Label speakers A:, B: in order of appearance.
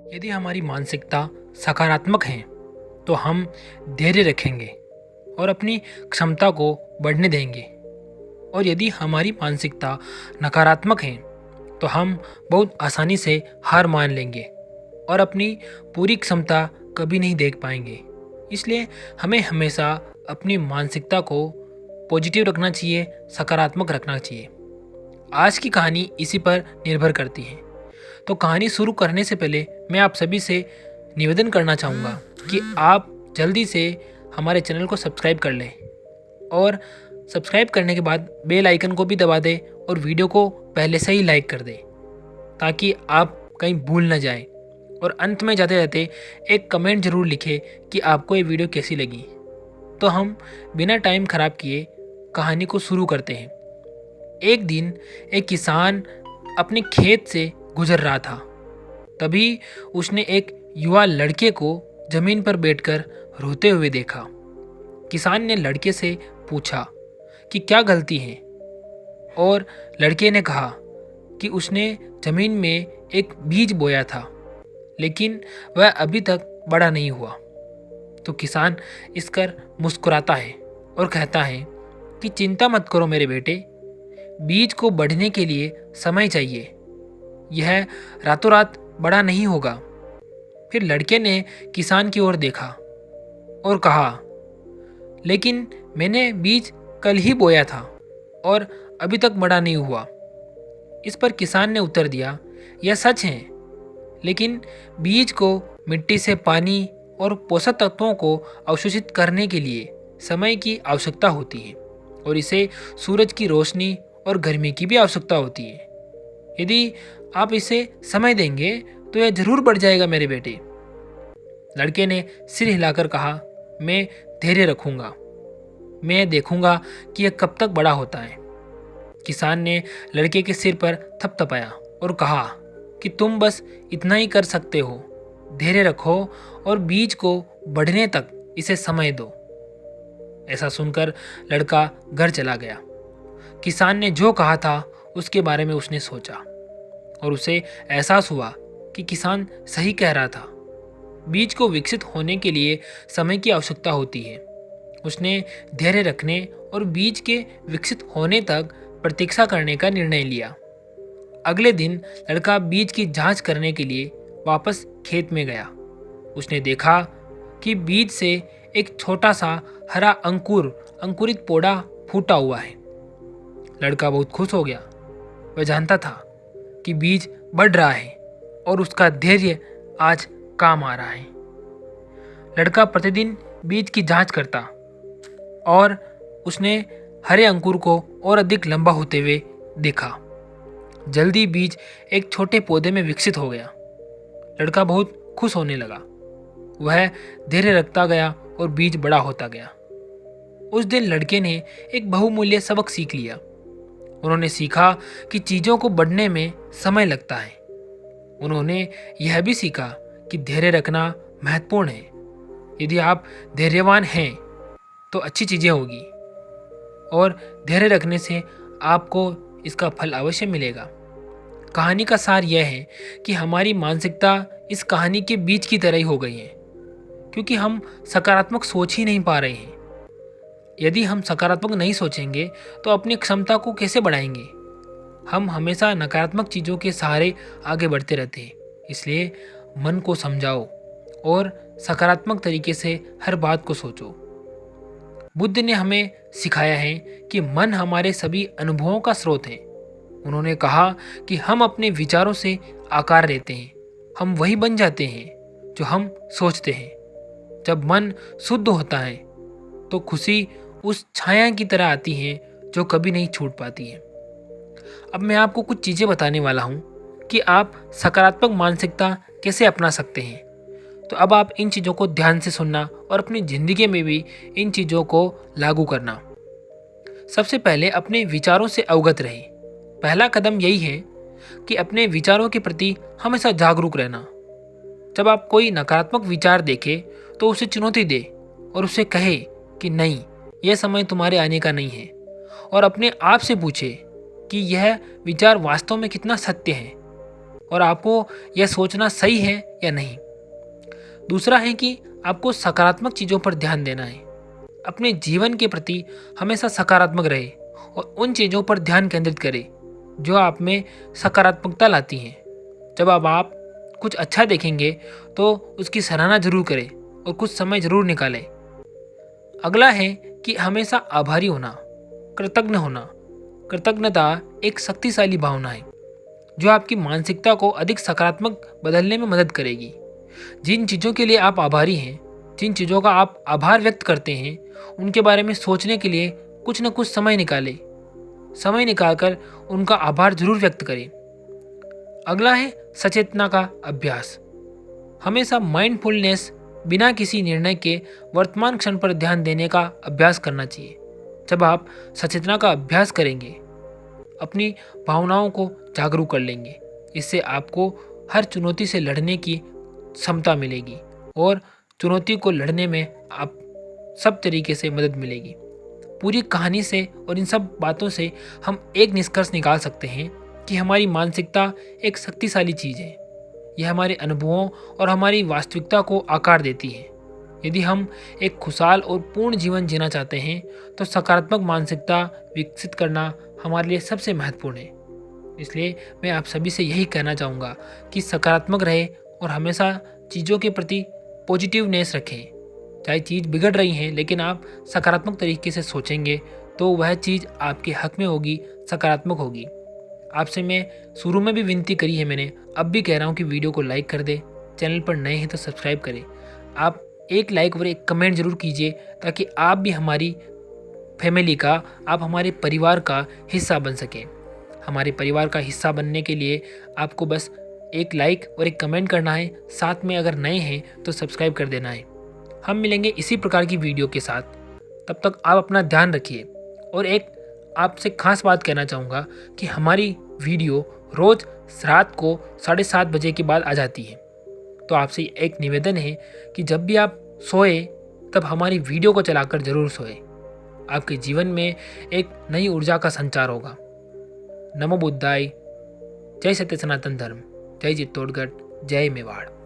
A: यदि हमारी मानसिकता सकारात्मक है तो हम धैर्य रखेंगे और अपनी क्षमता को बढ़ने देंगे। और यदि हमारी मानसिकता नकारात्मक है तो हम बहुत आसानी से हार मान लेंगे और अपनी पूरी क्षमता कभी नहीं देख पाएंगे। इसलिए हमें हमेशा अपनी मानसिकता को पॉजिटिव रखना चाहिए, सकारात्मक रखना चाहिए। आज की कहानी इसी पर निर्भर करती है। तो कहानी शुरू करने से पहले मैं आप सभी से निवेदन करना चाहूँगा कि आप जल्दी से हमारे चैनल को सब्सक्राइब कर लें और सब्सक्राइब करने के बाद बेल आइकन को भी दबा दें और वीडियो को पहले से ही लाइक कर दें ताकि आप कहीं भूल न जाएं। और अंत में जाते जाते एक कमेंट ज़रूर लिखें कि आपको ये वीडियो कैसी लगी। तो हम बिना टाइम ख़राब किए कहानी को शुरू करते हैं। एक दिन एक किसान अपने खेत से गुजर रहा था। तभी उसने एक युवा लड़के को जमीन पर बैठकर रोते हुए देखा। किसान ने लड़के से पूछा कि क्या गलती है, और लड़के ने कहा कि उसने जमीन में एक बीज बोया था लेकिन वह अभी तक बड़ा नहीं हुआ। तो किसान इस कर मुस्कुराता है और कहता है कि चिंता मत करो मेरे बेटे, बीज को बढ़ने के लिए समय चाहिए, यह रातों रात बड़ा नहीं होगा। फिर लड़के ने किसान की ओर देखा और कहा, लेकिन मैंने बीज कल ही बोया था और अभी तक बड़ा नहीं हुआ। इस पर किसान ने उत्तर दिया, यह सच है, लेकिन बीज को मिट्टी से पानी और पोषक तत्वों को अवशोषित करने के लिए समय की आवश्यकता होती है और इसे सूरज की रोशनी और गर्मी की भी आवश्यकता होती है। यदि आप इसे समय देंगे तो यह जरूर बढ़ जाएगा मेरे बेटे। लड़के ने सिर हिलाकर कहा, मैं धैर्य रखूंगा, मैं देखूंगा कि यह कब तक बड़ा होता है। किसान ने लड़के के सिर पर थपथपाया और कहा कि तुम बस इतना ही कर सकते हो, धैर्य रखो और बीज को बढ़ने तक इसे समय दो। ऐसा सुनकर लड़का घर चला गया। किसान ने जो कहा था उसके बारे में उसने सोचा और उसे एहसास हुआ कि किसान सही कह रहा था। बीज को विकसित होने के लिए समय की आवश्यकता होती है। उसने धैर्य रखने और बीज के विकसित होने तक प्रतीक्षा करने का निर्णय लिया। अगले दिन लड़का बीज की जांच करने के लिए वापस खेत में गया। उसने देखा कि बीज से एक छोटा सा हरा अंकुरित पौधा फूटा हुआ है। लड़का बहुत खुश हो गया। वह जानता था कि बीज बढ़ रहा है और उसका धैर्य आज काम आ रहा है। लड़का प्रतिदिन बीज की जांच करता और उसने हरे अंकुर को और अधिक लंबा होते हुए देखा। जल्दी बीज एक छोटे पौधे में विकसित हो गया। लड़का बहुत खुश होने लगा। वह धैर्य रखता गया और बीज बड़ा होता गया। उस दिन लड़के ने एक बहुमूल्य सबक सीख लिया। उन्होंने सीखा कि चीज़ों को बढ़ने में समय लगता है। उन्होंने यह भी सीखा कि धैर्य रखना महत्वपूर्ण है। यदि आप धैर्यवान हैं तो अच्छी चीज़ें होगी और धैर्य रखने से आपको इसका फल अवश्य मिलेगा। कहानी का सार यह है कि हमारी मानसिकता इस कहानी के बीज की तरह ही हो गई है, क्योंकि हम सकारात्मक सोच ही नहीं पा रहे हैं। यदि हम सकारात्मक नहीं सोचेंगे तो अपनी क्षमता को कैसे बढ़ाएंगे। हम हमेशा नकारात्मक चीज़ों के सहारे आगे बढ़ते रहते हैं। इसलिए मन को समझाओ और सकारात्मक तरीके से हर बात को सोचो। बुद्ध ने हमें सिखाया है कि मन हमारे सभी अनुभवों का स्रोत है। उन्होंने कहा कि हम अपने विचारों से आकार लेते हैं, हम वही बन जाते हैं जो हम सोचते हैं। जब मन शुद्ध होता है तो खुशी उस छाया की तरह आती है जो कभी नहीं छूट पाती है। अब मैं आपको कुछ चीज़ें बताने वाला हूँ कि आप सकारात्मक मानसिकता कैसे अपना सकते हैं। तो अब आप इन चीज़ों को ध्यान से सुनना और अपनी ज़िंदगी में भी इन चीज़ों को लागू करना। सबसे पहले अपने विचारों से अवगत रहें। पहला कदम यही है कि अपने विचारों के प्रति हमेशा जागरूक रहना। जब आप कोई नकारात्मक विचार देखें तो उसे चुनौती दे और उसे कहे कि नहीं, यह समय तुम्हारे आने का नहीं है, और अपने आप से पूछे कि यह विचार वास्तव में कितना सत्य है। और आपको यह सोचना सही है या नहीं। दूसरा है कि आपको सकारात्मक चीज़ों पर ध्यान देना है। अपने जीवन के प्रति हमेशा सकारात्मक रहे और उन चीज़ों पर ध्यान केंद्रित करें जो आप में सकारात्मकता लाती हैं। जब आप कुछ अच्छा देखेंगे तो उसकी सराहना जरूर करें और कुछ समय जरूर निकालें। अगला है कि हमेशा आभारी होना, कृतज्ञ होना। कृतज्ञता एक शक्तिशाली भावना है जो आपकी मानसिकता को अधिक सकारात्मक बदलने में मदद करेगी। जिन चीज़ों के लिए आप आभारी हैं, जिन चीज़ों का आप आभार व्यक्त करते हैं, उनके बारे में सोचने के लिए कुछ न कुछ समय निकालें। समय निकालकर उनका आभार जरूर व्यक्त करें। अगला है सचेतना का अभ्यास। हमेशा माइंडफुलनेस, बिना किसी निर्णय के वर्तमान क्षण पर ध्यान देने का अभ्यास करना चाहिए। जब आप सचेतना का अभ्यास करेंगे, अपनी भावनाओं को जागरूक कर लेंगे, इससे आपको हर चुनौती से लड़ने की क्षमता मिलेगी और चुनौती को लड़ने में आप सब तरीके से मदद मिलेगी। पूरी कहानी से और इन सब बातों से हम एक निष्कर्ष निकाल सकते हैं कि हमारी मानसिकता एक शक्तिशाली चीज़ है। यह हमारे अनुभवों और हमारी वास्तविकता को आकार देती है। यदि हम एक खुशहाल और पूर्ण जीवन जीना चाहते हैं तो सकारात्मक मानसिकता विकसित करना हमारे लिए सबसे महत्वपूर्ण है। इसलिए मैं आप सभी से यही कहना चाहूँगा कि सकारात्मक रहे और हमेशा चीज़ों के प्रति पॉजिटिवनेस रखें। चाहे चीज़ बिगड़ रही है, लेकिन आप सकारात्मक तरीके से सोचेंगे तो वह चीज़ आपके हक में होगी, सकारात्मक होगी। आपसे मैं शुरू में भी विनती करी है मैंने, अब भी कह रहा हूँ कि वीडियो को लाइक कर दे, चैनल पर नए हैं तो सब्सक्राइब करें। आप एक लाइक और एक कमेंट ज़रूर कीजिए ताकि आप भी हमारी फैमिली का, आप हमारे परिवार का हिस्सा बन सकें। हमारे परिवार का हिस्सा बनने के लिए आपको बस एक लाइक और एक कमेंट करना है, साथ में अगर नए हैं तो सब्सक्राइब कर देना है। हम मिलेंगे इसी प्रकार की वीडियो के साथ। तब तक आप अपना ध्यान रखिए। और एक आपसे खास बात कहना चाहूँगा कि हमारी वीडियो रोज़ रात को 7:30 बजे के बाद आ जाती है। तो आपसे एक निवेदन है कि जब भी आप सोए तब हमारी वीडियो को चलाकर ज़रूर सोए। आपके जीवन में एक नई ऊर्जा का संचार होगा। नमो बुद्धाय। जय सत्य सनातन धर्म। जय चित्तौड़गढ़। जय मेवाड़।